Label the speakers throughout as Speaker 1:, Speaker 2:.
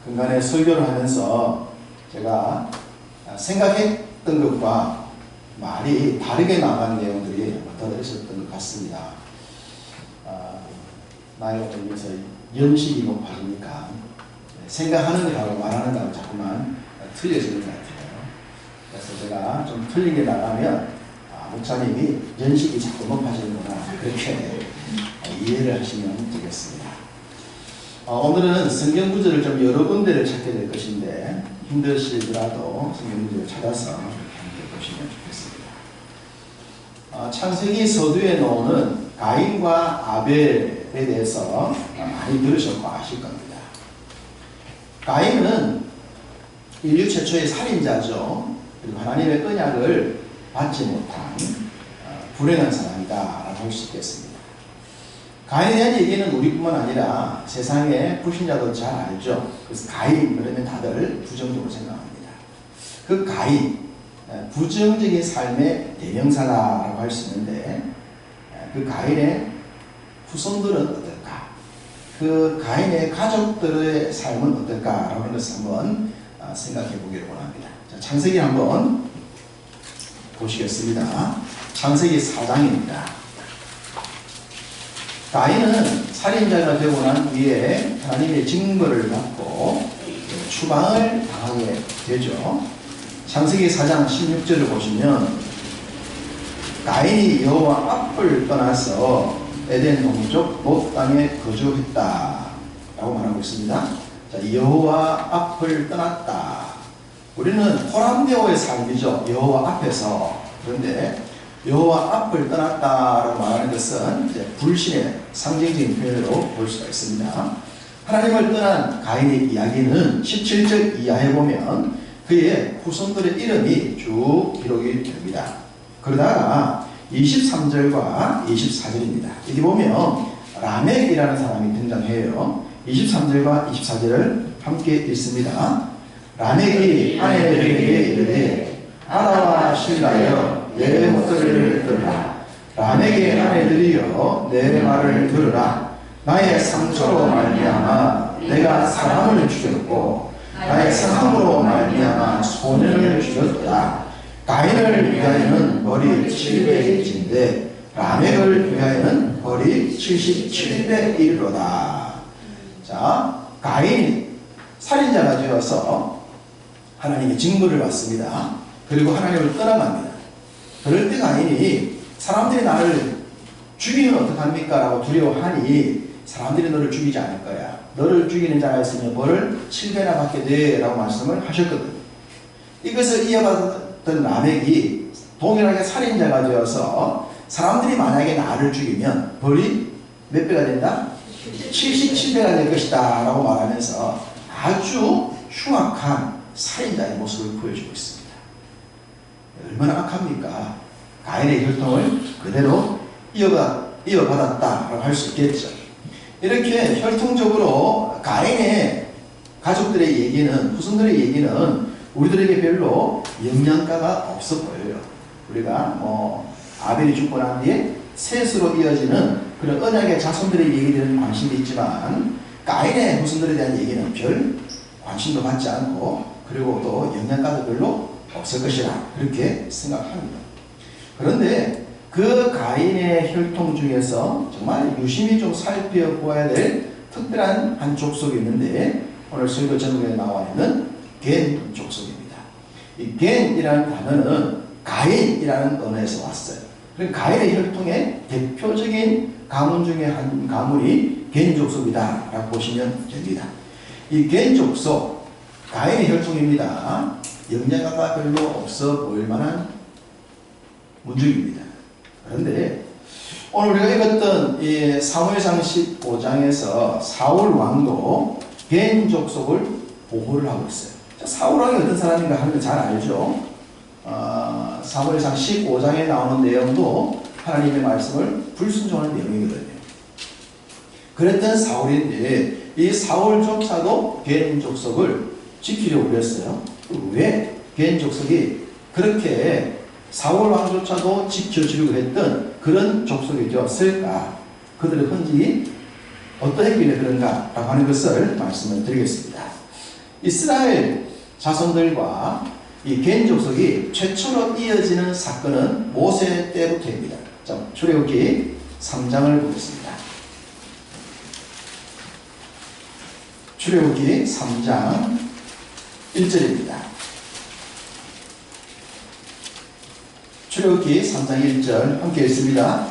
Speaker 1: 근간에 설교를 하면서 제가 생각했던 것과 말이 다르게 나간 내용들이 더 있었던 것 같습니다. 나이가 들면서 연식이 높아지니까 생각하는 거하고 말하는 거하고 자꾸만 틀려지는 것 같아요. 그래서 제가 좀 틀리게 나가면 목사님이 연식이 자꾸 높아지는구나, 그렇게 이해를 하시면 되겠습니다. 오늘은 성경 구절을 좀 여러 군데를 찾게 될 것인데 힘드시더라도 성경 구절을 찾아서 함께 보시면 좋겠습니다. 창세기 서두에 나오는 가인과 아벨에 대해서 많이 들으셨고 아실 겁니다. 가인은 인류 최초의 살인자죠. 그리고 하나님의 언약을 받지 못한 불행한 사람이다 라고 할 수 있겠습니다. 가인에 대한 얘기는 우리뿐만 아니라 세상의 불신자도 잘 알죠. 그래서 가인 그러면 다들 부정적으로 생각합니다. 그 가인, 부정적인 삶의 대명사라고 할 수 있는데 그 가인의 후손들은 어떨까? 그 가인의 가족들의 삶은 어떨까라고 하는 것을 한번 생각해 보기를 원합니다. 자, 창세기 한번 보시겠습니다. 창세기 4장입니다. 가인은 살인자가 되고 난 후에 하나님의 징벌을 받고 추방을 당하게 되죠. 창세기 4장 16절을 보시면 가인이 여호와 앞을 떠나서 에덴 동쪽 롯 땅에 거주했다 라고 말하고 있습니다. 자, 여호와 앞을 떠났다. 우리는 호람되어의 삶이죠. 여호와 앞에서. 그런데 여호와 앞을 떠났다라고 말하는 것은 이제 불신의 상징적인 표현으로 볼 수가 있습니다. 하나님을 떠난 가인의 이야기는 17절 이하에 보면 그의 후손들의 이름이 쭉 기록이 됩니다. 그러다가 23절과 24절입니다. 여기 보면 라멕이라는 사람이 등장해요. 23절과 24절을 함께 읽습니다. 라멕이 아내에게 이르되 아라와 실라여 내 목소리를 들으라. 라멕의 아내들이여 내 말을 들으라. 나의 상처로 말미암아 내가 사람을 죽였고 나의 상함으로 말미암아 소년을 죽였다. 가인을 위하여는 벌이 700인데 라멕을 위하여는 벌이 77배이로다. 자, 가인이 살인자가 되어서 하나님의 징벌을 받습니다. 그리고 하나님을 떠나갑니다. 그럴 때 가인이 사람들이 나를 죽이면 어떡합니까? 라고 두려워하니 사람들이 너를 죽이지 않을 거야. 너를 죽이는 자가 있으면 벌을 7배나 받게 돼 라고 말씀을 하셨거든요. 이것을 이어받았던 라멕이 동일하게 살인자가 되어서 사람들이 만약에 나를 죽이면 벌이 몇 배가 된다? 77배가 될 것이다 라고 말하면서 아주 흉악한 살인자의 모습을 보여주고 있습니다. 얼마나 악합니까? 가인의 혈통을 그대로 이어받았다라고 할 수 있겠죠. 이렇게 혈통적으로 가인의 가족들의 얘기는, 후손들의 얘기는 우리들에게 별로 영향가가 없어 보여요. 우리가 아벨이 죽고 난 뒤에 셋으로 이어지는 그런 언약의 자손들의 얘기들은 관심이 있지만 가인의 후손들에 대한 얘기는 별 관심도 받지 않고 그리고 또 영향가도 별로 없을 것이라 그렇게 생각합니다. 그런데 그 가인의 혈통 중에서 정말 유심히 좀 살펴보아야 될 특별한 한 족속이 있는데 오늘 설교 제목에 나와 있는 겐 족속입니다. 이 겐이라는 단어는 가인이라는 언어에서 왔어요. 그러니까 가인의 혈통의 대표적인 가문 중에 한 가문이 겐 족속이다 라고 보시면 됩니다. 이 겐 족속, 가인의 혈통입니다. 영향가 별로 없어 보일 만한 문중입니다. 그런데 오늘 우리가 읽었던 이 사무엘상 15장에서 사울 왕도 겐 족속을 보호를 하고 있어요. 자, 사울 왕이 어떤 사람인가 하는 거 잘 알죠. 사무엘상 15장에 나오는 내용도 하나님의 말씀을 불순종하는 내용이거든요. 그랬던 사울인데 이 사울조차도 겐 족속을 지키려고 그랬어요. 왜 겐 족속이 그렇게 사울 왕조차도 지켜주려고 했던 그런 족속이 되었을까? 그들의 흔적이 어떤 했길래 그런가라고 하는 것을 말씀을 드리겠습니다. 이스라엘 자손들과 이 겐족속이 최초로 이어지는 사건은 모세 때부터입니다. 자, 출애굽기 3장을 보겠습니다. 출애굽기 3장 1절입니다. 출애굽기 3장 1절 함께 읽습니다.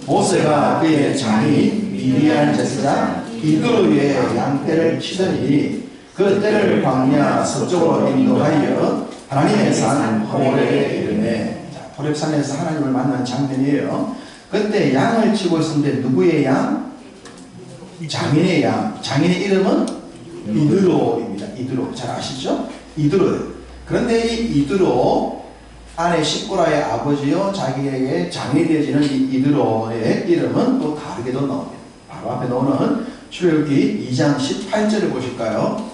Speaker 1: 모세가 그의 장인 미디안 제사장 이드로의 양떼를 치더니 그 떼를 광야 서쪽으로 인도하여 하나님의 산 호렙에 이르매. 호렙산에서 하나님을 만난 장면이에요. 그때 양을 치고 있었는데 누구의 양? 장인의 양. 장인의 이름은 이드로입니다. 이드로. 잘 아시죠? 이드로예요. 그런데 이 이드로 아내 십보라의 아버지요 자기에게 장이 되어지는 이 이드로의 이름은 또 다르게도 나옵니다. 바로 앞에 나오는 출애굽기 2장 18절을 보실까요?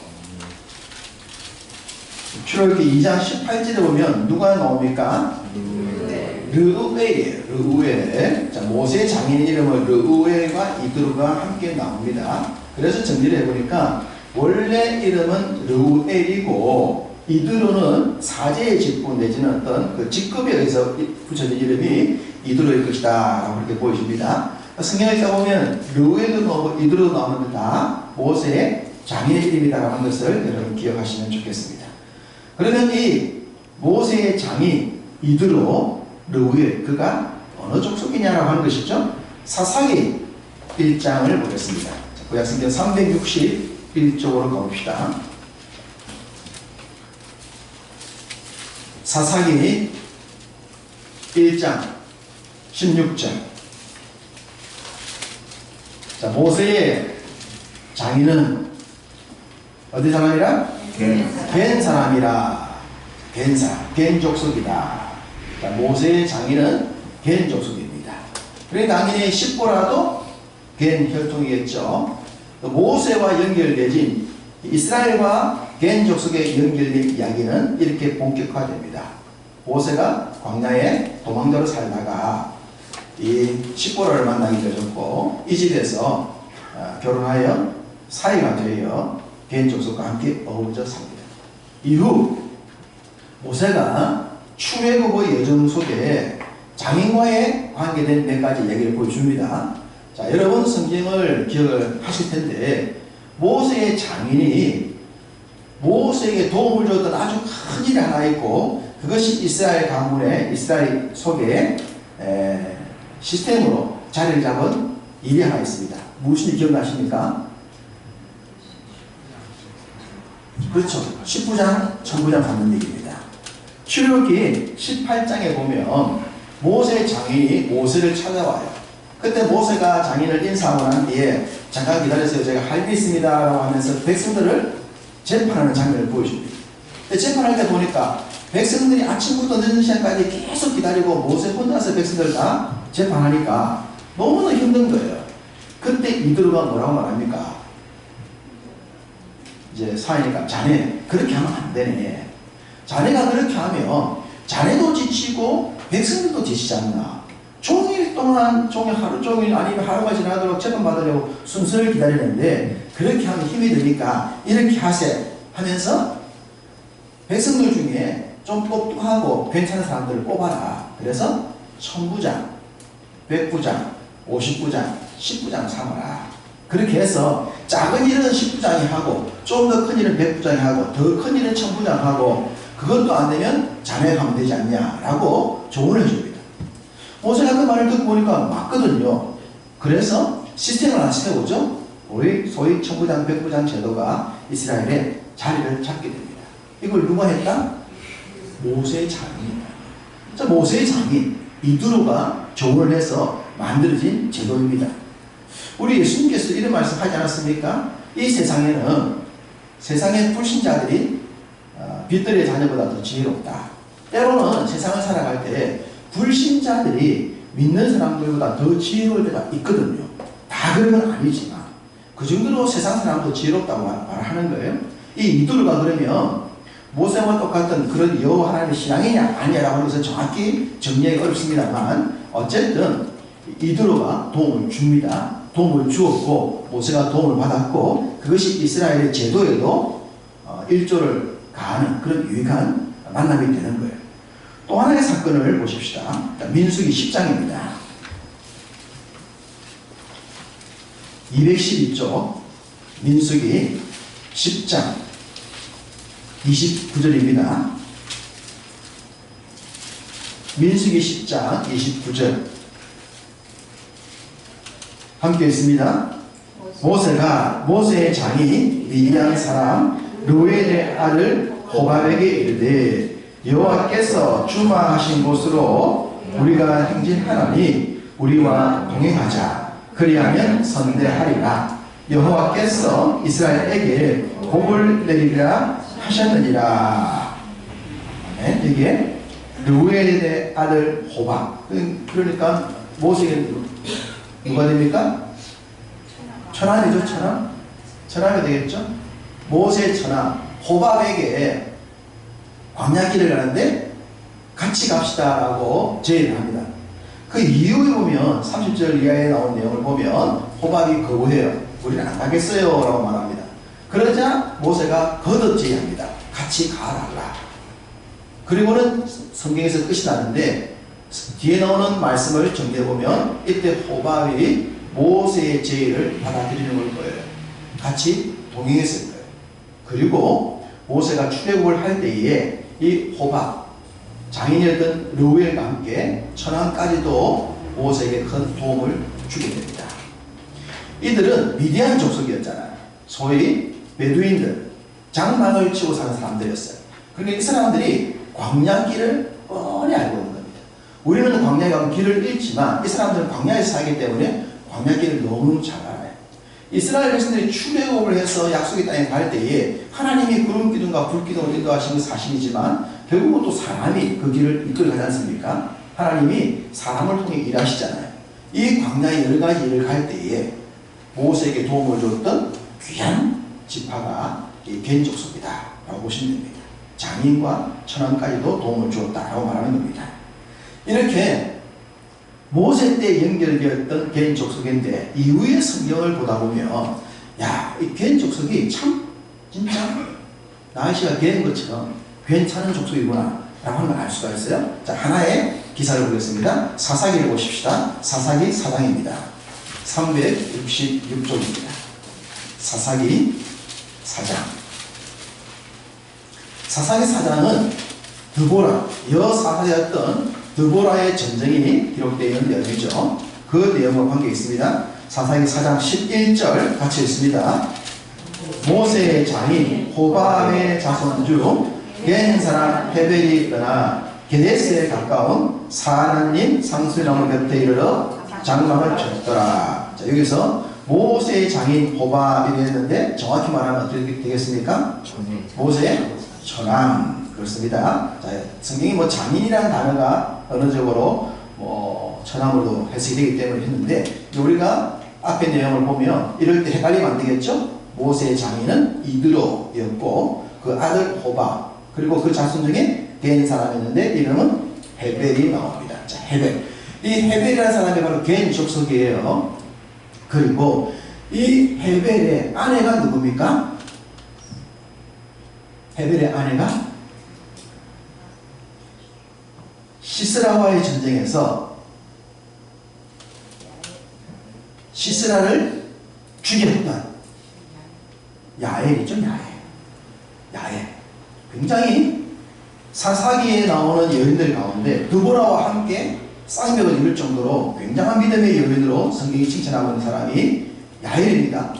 Speaker 1: 출애굽기 2장 18절에 보면 누가 나옵니까? 르우엘이에요. 르우엘. 자, 모세 장인 이름은 르우엘과 이드로가 함께 나옵니다. 그래서 정리를 해보니까 원래 이름은 르우엘이고 이드로는 사제의 직분 내지는 어떤 그 직급에 의해서 붙여진 이름이 이드로일 것이다 라고 그렇게 보여집니다. 성경을 읽어보면 르우엘도 나오고 이드로도 나오는데 다 모세의 장인의 이름이다라고 하는 것을 여러분 기억하시면 좋겠습니다. 그러면 이 모세의 장인 이드로 르우엘 그가 어느 족속이냐라고 하는 것이죠. 사사기 1장을 보겠습니다. 구약성경 361쪽으로 가봅시다. 사사기 1장 16절. 자, 모세의 장인은 어디 사람이라? 겐 사람이라. 겐 사람, 겐 족속이다. 자, 모세의 장인은 겐 족속입니다. 그러니까 당연히 십보라도 겐 혈통이겠죠. 모세와 연결되진 이스라엘과 겐 족속에 연결된 이야기는 이렇게 본격화됩니다. 모세가 광야에 도망자로 살다가 이 십보라를 만나게 되었고 이 집에서 결혼하여 사이가 되어 겐 족속과 함께 어우러져 삽니다. 이후 모세가 출애굽의 여정 속에 장인과의 관계된 몇 가지 얘기를 보여줍니다. 자, 여러분 성경을 기억을 하실 텐데 모세의 장인이 모세에게 도움을 줬던 아주 큰 일이 하나 있고 그것이 이스라엘 가문의 이스라엘 속에 시스템으로 자리를 잡은 일이 하나 있습니다. 무엇인지 기억나십니까? 그렇죠. 10부장, 1000부장 받는 얘기입니다. 출애굽기 18장에 보면 모세 장인이 모세를 찾아와요. 그때 모세가 장인을 인사하고 난 뒤에 잠깐 기다려주세요. 제가 할 일이 있습니다. 라고 하면서 백성들을 재판하는 장면을 보여줍니다. 재판할 때 보니까 백성들이 아침부터 늦은 시간까지 계속 기다리고 모세 혼자서 백성들을 다 재판하니까 너무나 힘든 거예요. 그때 이드로가 뭐라고 말합니까? 이제 사회니까 자네 그렇게 하면 안 되네. 자네가 그렇게 하면 자네도 지치고 백성들도 지치지 않나. 종일 동안 하루 종일 아니면 하루가 지나도록 재판받으려고 순서를 기다리는데 그렇게 하면 힘이 드니까 이렇게 하세 하면서 백성들 중에 좀 똑똑하고 괜찮은 사람들을 뽑아라. 그래서 1000부장, 100부장, 50부장, 10부장 삼아라. 그렇게 해서 작은 일은 10부장이 하고 좀 더 큰 일은 100부장이 하고 더 큰 일은 1000부장 하고 그것도 안 되면 자네가 하면 되지 않냐라고 조언을 해줍니다. 모세가 그 말을 듣고 보니까 맞거든요. 그래서 시스템을 하나 세우죠. 우리 소위 1000부장, 100부장 제도가 이스라엘에 자리를 잡게 됩니다. 이걸 누가 했다? 모세의 장인입니다. 자, 모세의 장인 이드로가 조언을 해서 만들어진 제도입니다. 우리 예수님께서 이런 말씀 하지 않았습니까? 이 세상에는 세상의 불신자들이 빛들의 자녀보다 더 지혜롭다. 때로는 세상을 살아갈 때 불신자들이 믿는 사람들보다 더 지혜로울 때가 있거든요. 다 그런 건 아니지만 그 정도로 세상 사람도 지혜롭다고 말하는 거예요. 이 이드로가 그러면 모세와 똑같은 그런 여호와 하나님의 신앙이냐 아니냐라고 하는 것은 정확히 정리하기 어렵습니다만 어쨌든 이드로가 도움을 줍니다. 도움을 주었고 모세가 도움을 받았고 그것이 이스라엘의 제도에도 일조를 가하는 그런 유익한 만남이 되는 거예요. 또 하나의 사건을 보십시다. 민수기 10장입니다. 212쪽 민수기 10장 29절입니다. 민수기 10장 29절 함께 있습니다. 모세가 모세의 장인 미디안 사람 르우엘의 아들 호밥에게 이르되 여호와께서 주마하신 곳으로 우리가 행진하나니 우리와 동행하자. 그리하면 선대하리라. 여호와께서 이스라엘에게 복을 내리라 하셨느니라. 이게 르우엘의 아들 호밥. 그러니까 모세에게 누가 됩니까? 천함이죠. 천함이 되겠죠. 모세의 천함 호밥에게 광야길을 가는데 같이 갑시다라고 제의를 합니다. 그 이유에 보면 30절 이하에 나온 내용을 보면 호밥이 거부해요. 우리는 안 가겠어요 라고 말합니다. 그러자 모세가 거듭 제의합니다. 같이 가라. 그리고는 성경에서 끝이 나는데 뒤에 나오는 말씀을 정리해보면 이때 호밥이 모세의 제의를 받아들이는 걸 보여요. 같이 동행했을 거예요. 그리고 모세가 출애굽을 할 때에 이 호밥 장인이었던 르우엘과 함께 천왕까지도 모세에게 큰 도움을 주게 됩니다. 이들은 미디안 족속이었잖아요. 소위 베두인들, 장막을 치고 사는 사람들이었어요. 그러니까 이 사람들이 광야길을 뻔히 알고 있는 겁니다. 우리는 광야에 가면 길을 잃지만 이 사람들은 광야에서 살기 때문에 광야길을 너무 잘 알아요. 이스라엘 백성들이 출애굽을 해서 약속의 땅에 갈 때에 하나님이 구름 기둥과 불 기둥을 인도하시는 사실이지만 결국은 또 사람이 그 길을 이끌어가지 않습니까? 하나님이 사람을 통해 일하시잖아요. 이 광야의 여러 가지 일을 갈 때에 모세에게 도움을 줬던 귀한 지파가 이 겐 족속이다 라고 보시면 됩니다. 장인과 천왕까지도 도움을 주었다라고 말하는 겁니다. 이렇게 모세 때 연결되었던 겐 족속인데 이후의 성경을 보다 보면 이 겐 족속이 참 진짜 나시가 겐 것처럼 괜찮은 족속이구나 라고 하는 걸 알 수가 있어요. 자, 하나의 기사를 보겠습니다. 사사기를 보십시다. 사사기 4장입니다. 366쪽입니다. 사사기 4장. 사사기 4장은 드보라, 여사사였던 드보라의 전쟁이 기록되어 있는 내용이죠. 그 내용과 관계 있습니다. 사사기 4장 11절 같이 있습니다. 모세의 장인 호밥의 자손 중 겐 사람 헤벨이 떠나 게데스에 가까운 사나님 상수나무 곁에 이르러 장막을 쳤더라. 자, 여기서 모세의 장인 호밥이 되었는데 정확히 말하면 어떻게 되겠습니까? 모세의 처남. 그렇습니다. 자, 성경이 장인이라는 단어가 언어적으로 처남으로도 해석이 되기 때문에 했는데 우리가 앞에 내용을 보면 이럴 때 헷갈리면 안 되겠죠? 모세의 장인은 이드로였고 그 아들 호밥 그리고 그 자손 중에 겐 사람이었는데 이름은 헤벨이 나옵니다. 자, 헤벨. 이 헤벨이라는 사람이 바로 겐 족속이에요. 그리고 이 헤벨의 아내가 누굽니까? 헤벨의 아내가 시스라와의 전쟁에서 시스라를 죽였던 야엘이죠. 야엘. 굉장히 사사기에 나오는 여인들 가운데 드보라와 함께 쌍벽을 이룰 정도로 굉장한 믿음의 여인으로 성경이 칭찬하고 있는 사람이 야엘입니다.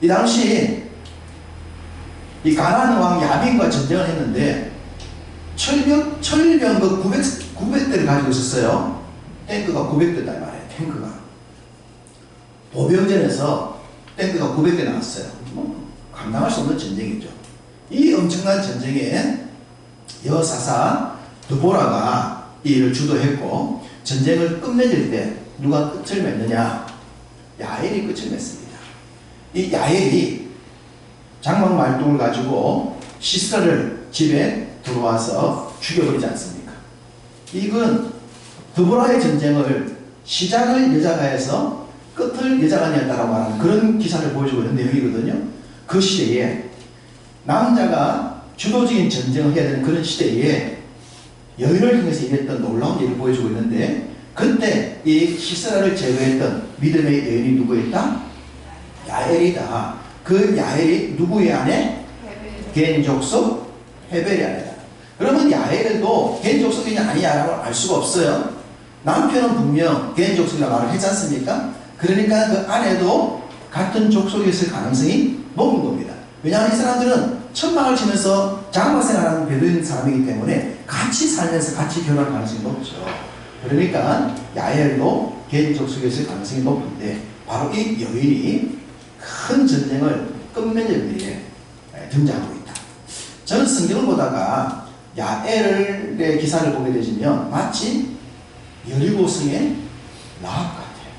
Speaker 1: 이 당시 이 가나안 왕 야빈과 전쟁을 했는데 철병 그 900대를 가지고 있었어요. 탱크가 900대다 말이에요. 탱크가 보병전에서 탱크가 900대 나왔어요. 감당할 수 없는 전쟁이죠. 이 엄청난 전쟁에 여사사 드보라가 이 일을 주도했고 전쟁을 끝맺을 때 누가 끝을 맺느냐? 야엘이 끝을 맺습니다. 이 야엘이 장막 말뚝을 가지고 시스라를 집에 들어와서 죽여버리지 않습니까? 이건 드보라의 전쟁을 시작을 여자가 해서 끝을 여자가 냈다라고 하는 그런 기사를 보여주고 있는 내용이거든요. 그 시대에 남자가 주도적인 전쟁을 해야 되는 그런 시대에 여인을 통해서 일했던 놀라운 일을 보여주고 있는데, 그때 이 시스라를 제거했던 믿음의 여인이 누구였다? 야엘이다. 그 야엘이 누구의 아내? 겐 족속 헤벨의 아내다. 그러면 야엘도 겐 족속이냐 아니냐라고 알 수가 없어요. 남편은 분명 겐 족속이라고 말을 했지 않습니까? 그러니까 그 아내도 같은 족속이었을 가능성이 높은 겁니다. 왜냐하면 이 사람들은 천막을 치면서 장막생활하는 베두인 사람이기 때문에 같이 살면서 같이 결혼할 가능성이 높죠. 그러니까 야엘도 겐 족속이었을 가능성이 높은데, 바로 이 여인이 큰 전쟁을 끝맺는 일에 등장하고 있다. 저는 성경을 보다가 야엘의 기사를 보게 되시면 마치 여리고성의 라합 같아요.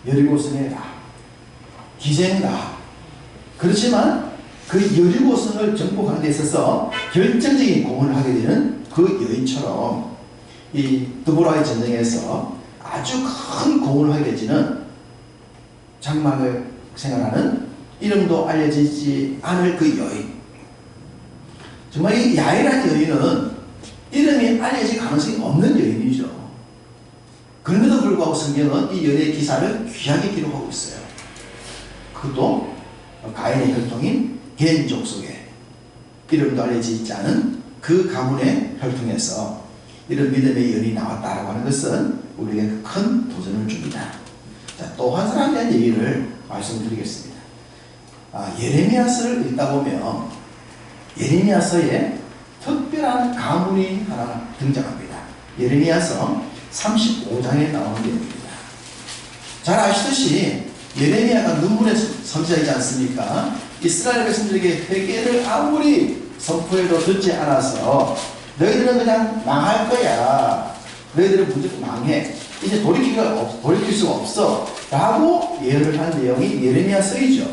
Speaker 1: 여리고성의 라합, 기생 라합. 그렇지만 그 여리고성을 정복하는 데 있어서 결정적인 공헌을 하게 되는 그 여인처럼 이 드보라의 전쟁에서 아주 큰 공헌을 하게 되지는 장막을 생활하는 이름도 알려지지 않을 그 여인. 정말 이 야엘이라는 여인은 이름이 알려질 가능성이 없는 여인이죠. 그런데도 불구하고 성경은 이 여인의 기사를 귀하게 기록하고 있어요. 그것도 가인의 혈통인 겐 족속에 이름도 알려지지 않은 그 가문의 혈통에서 이런 믿음의 여인이 나왔다라고 하는 것은 우리에게 큰 도전을 줍니다. 자, 또 한 사람에 대한 얘기를 말씀드리겠습니다. 예레미야서를 읽다 보면 예레미야서에 특별한 가문이 하나 등장합니다. 예레미야서 35장에 나오는 내용입니다. 잘 아시듯이 예레미야가 눈물의 선지자이지 않습니까? 이스라엘 백성들에게 회개를 아무리 선포해도 듣지 않아서 너희들은 그냥 망할 거야. 너희들은 무조건 망해. 이제 돌이킬 수가 없어. 라고 예언을 한 내용이 예레미야서이죠.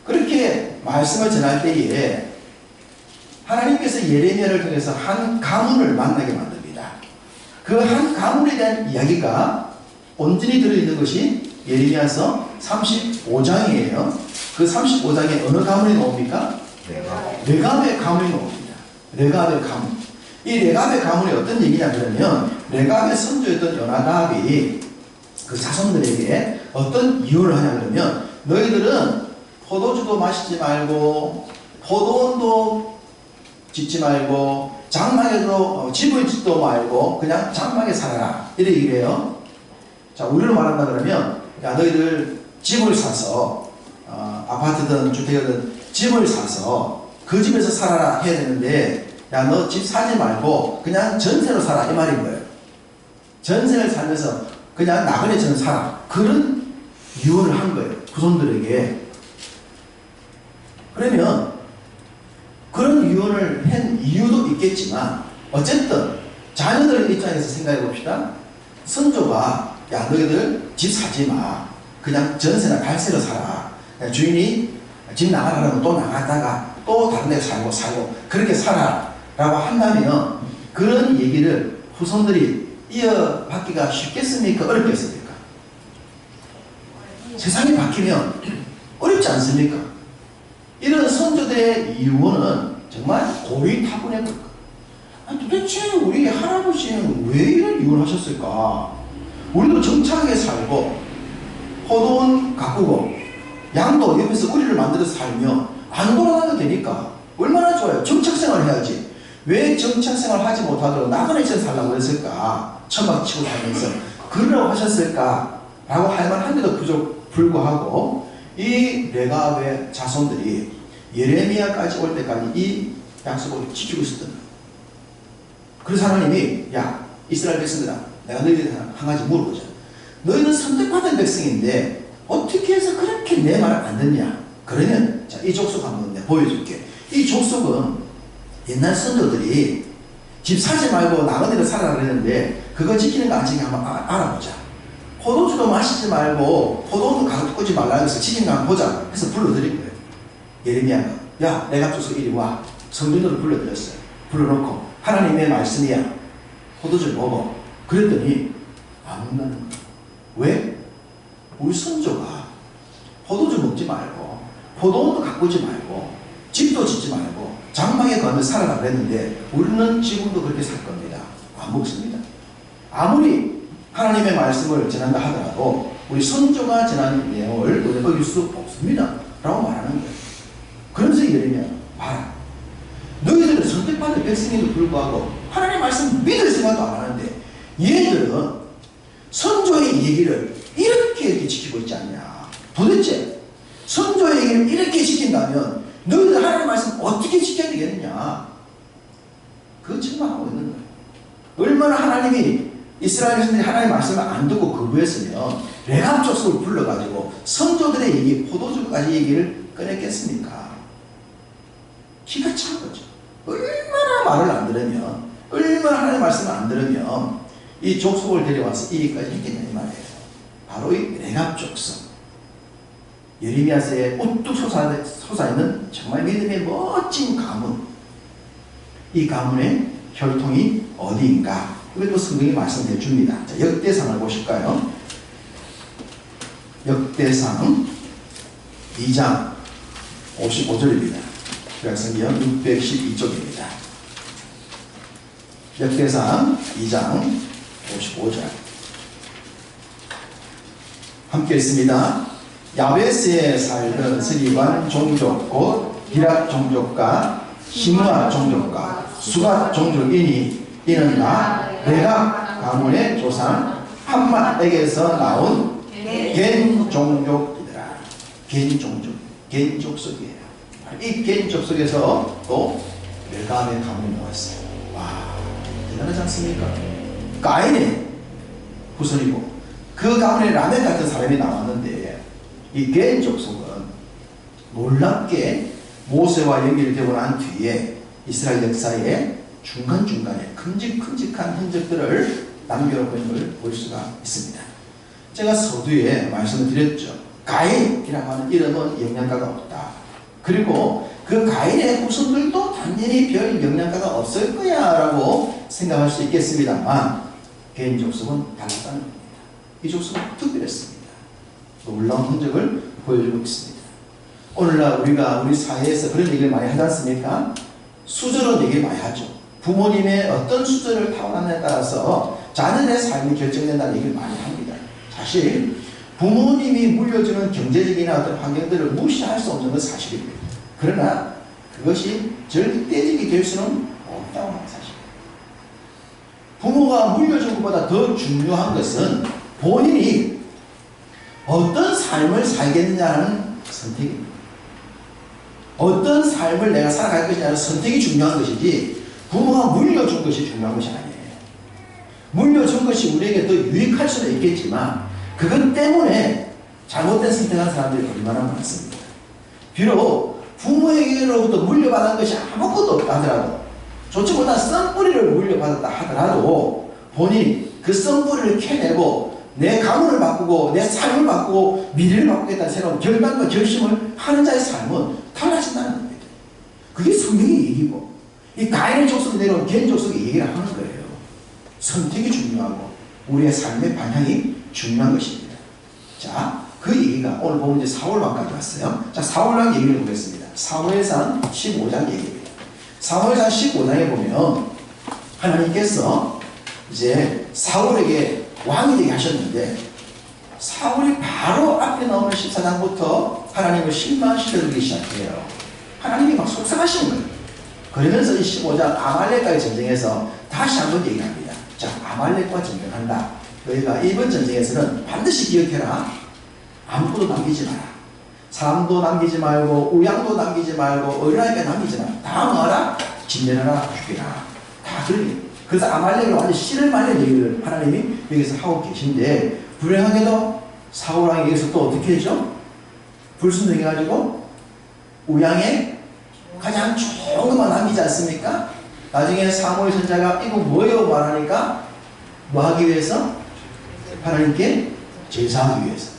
Speaker 1: 그렇게 말씀을 전할 때에 하나님께서 예레미야를 통해서 한 가문을 만나게 만듭니다. 그 한 가문에 대한 이야기가 온전히 들어있는 것이 예레미야서 35장이에요. 그 35장에 어느 가문이 나옵니까? 레갑의 가문이 나옵니다. 레갑의 가문. 이 레갑의 가문이 어떤 얘기냐 그러면, 레갑의 선조였던 요나답이 그 자손들에게 어떤 이유를 하냐 그러면, 너희들은 포도주도 마시지 말고 포도원도 짓지 말고 장막에도 집을 짓도 말고 그냥 장막에 살아라, 이렇게 얘기해요. 자, 우리로 말한다 그러면, 야, 너희들 집을 사서 아파트든 주택이든 집을 사서 그 집에서 살아라 해야 되는데, 야, 너 집 사지 말고 그냥 전세로 살아, 이 말인 거예요. 전세를 살면서 그냥 나그네처럼 살아. 그런 유언을 한 거예요, 후손들에게. 그러면 그런 유언을 한 이유도 있겠지만, 어쨌든 자녀들 입장에서 생각해 봅시다. 선조가, 야, 너희들 집 사지 마. 그냥 전세나 갈세로 살아. 주인이 집 나가라면 또 나갔다가 또 다른 데 살고 그렇게 살아 라고 한다면, 그런 얘기를 후손들이 이어받기가 쉽겠습니까? 어렵겠습니까? 세상이 바뀌면 어렵지 않습니까? 이런 선조들의 유언은 정말 고리타분해 볼까? 도대체 우리 할아버지는 왜 이런 유언을 하셨을까? 우리도 정착하게 살고 포도원 가꾸고 양도 옆에서 우리를 만들어서 살면 안 돌아다녀도 되니까 얼마나 좋아요. 정착생활을 해야지. 왜 정착생활을 하지 못하도록 나그네처럼 살라고 했을까? 천막 치고 다니면서 그러라고 하셨을까? 라고 할 만한데도 불구하고 이 레갑의 자손들이 예레미야까지 올 때까지 이 약속을 지키고 있었던 거예요. 그래서 하나님이, 야, 이스라엘 백성들아, 내가 너희들한테 한 가지 물어보자. 너희는 선택받은 백성인데 어떻게 해서 그렇게 내 말을 안 듣냐? 그러면 자, 이 족속 한번 내가 보여줄게. 이 족속은 옛날 선조들이 집 사지 말고 나그네로 살아라 그랬는데 그거 지키는 거 안 지키는 거 한번 알아보자. 포도주도 마시지 말고 포도원도 가꾸지 말라고 해서 지키는 거 한번 보자 해서 불러드린 거예요. 예레미야가, 야, 내가 족속 이리 와. 성도들을 불러드렸어요. 불러놓고 하나님의 말씀이야. 포도주를 먹어. 그랬더니 안 먹는다는 거예요. 왜? 우리 선조가 포도주 먹지 말고 포도원도 가꾸지 말고 집도 짓지 말고 장막에 가면 살아라 그랬는데 우리는 지금도 그렇게 살 겁니다. 안 먹습니다. 아무리 하나님의 말씀을 전한다 하더라도 우리 선조가 전한 내용을 우리는 어길 수 없습니다 라고 말하는 거예요. 그러면서 예레미야는 봐라, 너희들은 선택받은 백성에도 불구하고 하나님의 말씀 믿을 생각도 안 하는데 얘들은 선조의 얘기를 이렇게 지키고 있지 않냐. 도대체 선조의 얘기를 이렇게 지킨다면 너희들 하나님의 말씀 어떻게 지켜야 되겠느냐. 그거 책망하고 있는 거예요. 얼마나 하나님이 이스라엘 백성들이 하나님의 말씀을 안 듣고 거부했으면 레합 족속을 불러가지고 선조들의 얘기, 포도주까지 얘기를 꺼냈겠습니까? 기가 찬 거죠. 얼마나 말을 안 들으면, 얼마나 하나님의 말씀을 안 들으면 이 족속을 데려와서 이 일까지 했겠냐 이 말이에요. 바로 이 레합 족속. 예레미야서에 우뚝 솟아있는 정말 믿음의 멋진 가문. 이 가문의 혈통이 어디인가? 이것도 성경이 말씀해 줍니다. 자, 역대상을 보실까요? 역대상 2장 55절입니다. 구약성경 612쪽입니다. 역대상 2장 55절 함께 읽습니다. 야베스에 살던 서기관 종족 곧 기랏 종족과 시므아 종족과 수가 종족이니 이는 나 레합 가문의 조상 함맛에게서 나온 겐 종족이더라. 겐 종족, 겐 족속이에요. 이 겐 족속에서 또 레갑의 가문이 나왔어요. 와, 대단하지 않습니까? 가인의 후손이고 그 가문에 라멕 같은 사람이 나왔는데 이 겐 족속은 놀랍게 모세와 연결되고 난 뒤에 이스라엘 역사에 중간중간에 큼직큼직한 흔적들을 남겨놓고 있는 걸 볼 수가 있습니다. 제가 서두에 말씀을 드렸죠. 가인이라고 하는 이름은 영양가가 없다. 그리고 그 가인의 후손들도 당연히 별 영양가가 없을 거야 라고 생각할 수 있겠습니다만 겐 족속은 달랐다는 겁니다. 이 족속은 특별했습니다. 놀라운 흔적을 보여주고 있습니다. 오늘날 우리가 우리 사회에서 그런 얘기를 많이 하지 않습니까? 수저론 얘기를 많이 하죠. 부모님의 어떤 수저를 타고났느냐에 따라서 자녀의 삶이 결정된다는 얘기를 많이 합니다. 사실 부모님이 물려주는 경제적이나 어떤 환경들을 무시할 수 없는 건 사실입니다. 그러나 그것이 절대적이 될 수는 없다고 하는 사실입니다. 부모가 물려준 것보다 더 중요한 것은 본인이 어떤 삶을 살겠느냐는 선택입니다. 어떤 삶을 내가 살아갈 것이냐는 선택이 중요한 것이지 부모가 물려준 것이 중요한 것이 아니에요. 물려준 것이 우리에게 더 유익할 수는 있겠지만 그것 때문에 잘못된 선택한 사람들이 얼마나 많습니다. 비록 부모에게로부터 물려받은 것이 아무것도 없다 하더라도 좋지 못한 썬뿌리를 물려받았다 하더라도 본인이 그 썬뿌리를 캐내고 내 가문을 바꾸고 내 삶을 바꾸고 미래를 바꾸겠다는 새로운 결단과 결심을 하는 자의 삶은 달라진다는 겁니다. 그게 성경의 얘기고 이 가인의 족속에 내려온 겐 족속의 얘기를 하는 거예요. 선택이 중요하고 우리의 삶의 방향이 중요한 것입니다. 자, 그 얘기가 오늘 보면 이제 사울왕까지 왔어요. 자, 사울왕 얘기를 보겠습니다. 사무엘상 15장 얘기입니다. 사무엘상 15장에 보면 하나님께서 이제 사울에게 왕이 되게 하셨는데 사울이 바로 앞에 나오는 14장부터 하나님을 실망시켜주기 시작해요. 하나님이 막 속상하시는 거예요. 그러면서 이 15장 아말렉과의 전쟁에서 다시 한번 얘기합니다. 자, 아말렉과 전쟁한다. 너희가 이번 전쟁에서는 반드시 기억해라. 아무것도 남기지 마라. 사람도 남기지 말고 우양도 남기지 말고 어린아이가 남기지 마라. 다 뭐하라? 진멸하라, 죽이라. 다 그러니. 그래서 아말렉을 완전 씨를 말린 얘기를 하나님이 여기서 하고 계신데 불행하게도 사울왕이 여기서 또 어떻게 했죠? 불순종해가지고 우양에 가장 좋은 것만 남기지 않습니까? 나중에 사무엘 선자가 이거 뭐예요? 말하니까 뭐 하기 위해서? 하나님께 제사하기 위해서.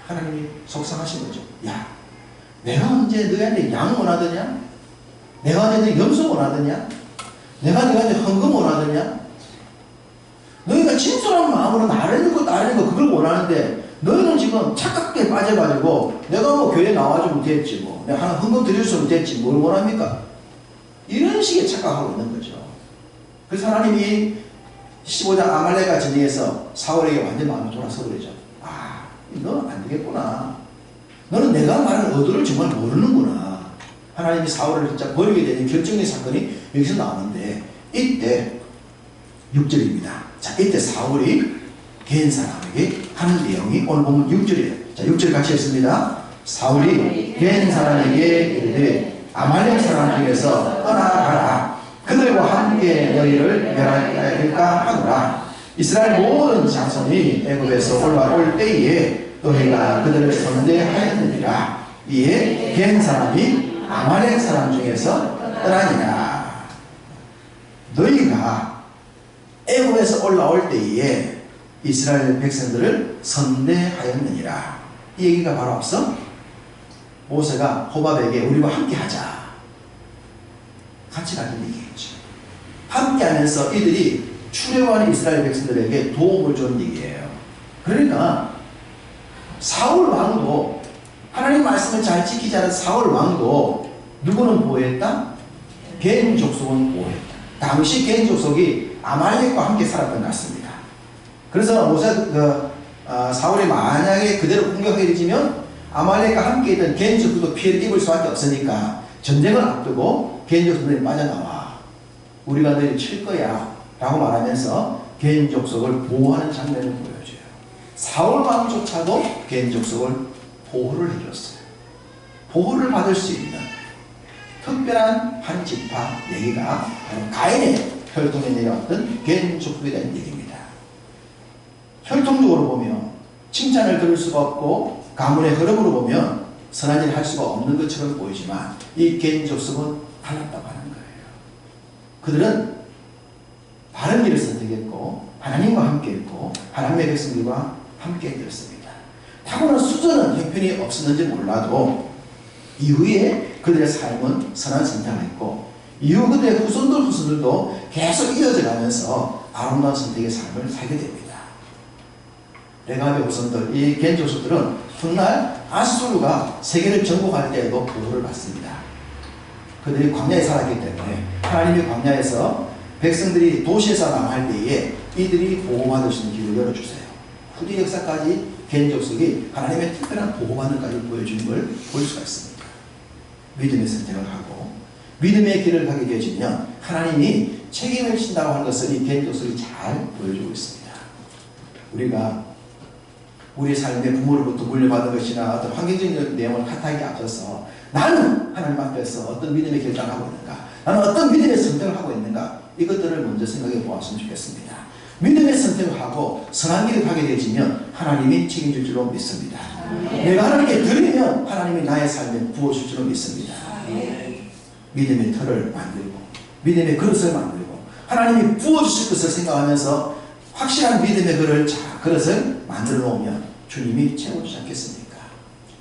Speaker 1: 하나님이 속상하신 거죠. 야, 내가 언제 너희한테 양 원하더냐? 내가 언제 염소 원하더냐? 내가 너희한테 헌금 원하더냐? 너희가 진솔한 마음으로 나를 믿고 따르는 거 그걸 원하는데 너희는 지금 착각에 빠져가지고 내가 뭐 교회 나와주면 됐지 뭐 내가 하나 헌금 드렸으면 됐지 뭘 원합니까? 이런 식의 착각하고 있는 거죠. 그래서 하나님이 15장 아말렉과 전쟁에서 사울에게 완전 마음이 돌아서 그러죠. 아, 너 안 되겠구나. 너는 내가 말하는 의도를 정말 모르는구나. 하나님이 사울을 진짜 버리게 되는 결정적인 사건이 여기서 나오는데 이때 6절입니다. 자, 이때 사울이 개인 사람에게 하는 내용이 오늘 보면 6절이에요. 자, 6절 같이 했습니다. 사울이 개인 사람에게 이르되 아말렉 사람 중에서 떠나가라. 그들과 함께 너희를 멸할까 하노라. 이스라엘 모든 자손이 애굽에서 올라올 때에 너희가 그들을 선대하였느니라. 이에 개인 사람이 아말렉 사람 중에서 떠나니라. 너희가 애굽에서 올라올 때에 이스라엘 백성들을 선대하였느니라. 이 얘기가 바로 앞서 모세가 호밥에게 우리와 함께 하자. 같이 가는 얘기겠죠. 함께 하면서 이들이 출애굽하는 이스라엘 백성들에게 도움을 주는 얘기예요. 그러니까 사울 왕도 하나님 말씀을 잘 지키지 않은 사울 왕도 누구는 보호했다? 개인 족속은 보호했다. 당시 개인 족속이 아말렉과 함께 살았던 것 같습니다. 그래서 사울이 만약에 그대로 공격하게 되면 아말렉과 함께 있던 개인 족속도 피해를 입을 수밖에 없으니까 전쟁을 앞두고 개인 족속들이 빠져나와. 우리가 너희를 칠 거야 라고 말하면서 개인 족속을 보호하는 장면을 보여줘요. 사울 왕조차도 개인 족속을 보호를 해줬어요. 보호를 받을 수 있는 특별한 한 지파 얘기가 바로 가인의 혈통에 내려왔던 개인 족속에 대한 얘기입니다. 혈통적으로 보면 칭찬을 들을 수가 없고 가문의 흐름으로 보면 선한 일을 할 수가 없는 것처럼 보이지만 이 개인 족속은 달랐다고 하는 거예요. 그들은 바른 길을 선택했고 하나님과 함께했고 하나님의 백성들과 함께했습니다. 타고난 수저는 형편이 없었는지 몰라도 이후에 그들의 삶은 선한 선택을 했고 이후 그들의 후손들도 계속 이어져 가면서 아름다운 선택의 삶을 살게 됩니다. 레갑의 후손들, 이 개인 족속들은 훗날 아수르가 세계를 정복할 때에도 보호를 받습니다. 그들이 광야에 살았기 때문에 하나님이 광야에서 백성들이 도시에서 남할 때에 이들이 보호받을 수 있는 길을 열어주세요. 후대 역사까지 개인 족속이 하나님의 특별한 보호받는 까지 보여주는 걸 볼 수가 있습니다. 믿음의 선택을 하고 믿음의 길을 가게 되어지면 하나님이 책임을 진다고 하는 것을 이 개인 족속이 잘 보여주고 있습니다. 우리가 우리의 삶의 부모로부터 물려받은 것이나 어떤 환경적인 내용을 탓하기 앞서서 나는 하나님 앞에서 어떤 믿음의 결단을 하고 있는가, 나는 어떤 믿음의 선택을 하고 있는가, 이것들을 먼저 생각해 보았으면 좋겠습니다. 믿음의 선택을 하고 선한 길을 가게 되어지면 하나님이 책임질 줄로 믿습니다. 내가 하나님께 드리면 하나님이 나의 삶에 부어줄 줄로 믿습니다. 믿음의 틀을 만들고 믿음의 그릇을 만들고 하나님이 부어주실 것을 생각하면서 확실한 믿음의 그릇을 만들어 놓으면 주님이 채워주지 않겠습니까?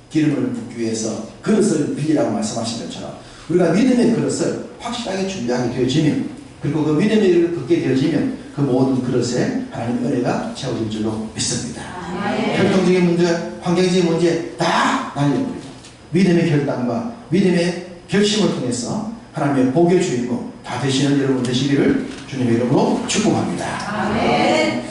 Speaker 1: 기름을 붓기 위해서 그릇을 빌리라고 말씀하신 것처럼 우리가 믿음의 그릇을 확실하게 준비하게 되어지면, 그리고 그 믿음의 그릇을 긋게 되어지면 그 모든 그릇에 하나님의 은혜가 채워질 줄로 믿습니다. 혈통적인 문제, 환경적인 문제 다 날려버리고 믿음의 결단과 믿음의 결심을 통해서 하나님의 복의 주인공 다 되시는 여러분 되시기를 주님의 이름으로 축복합니다. 아멘.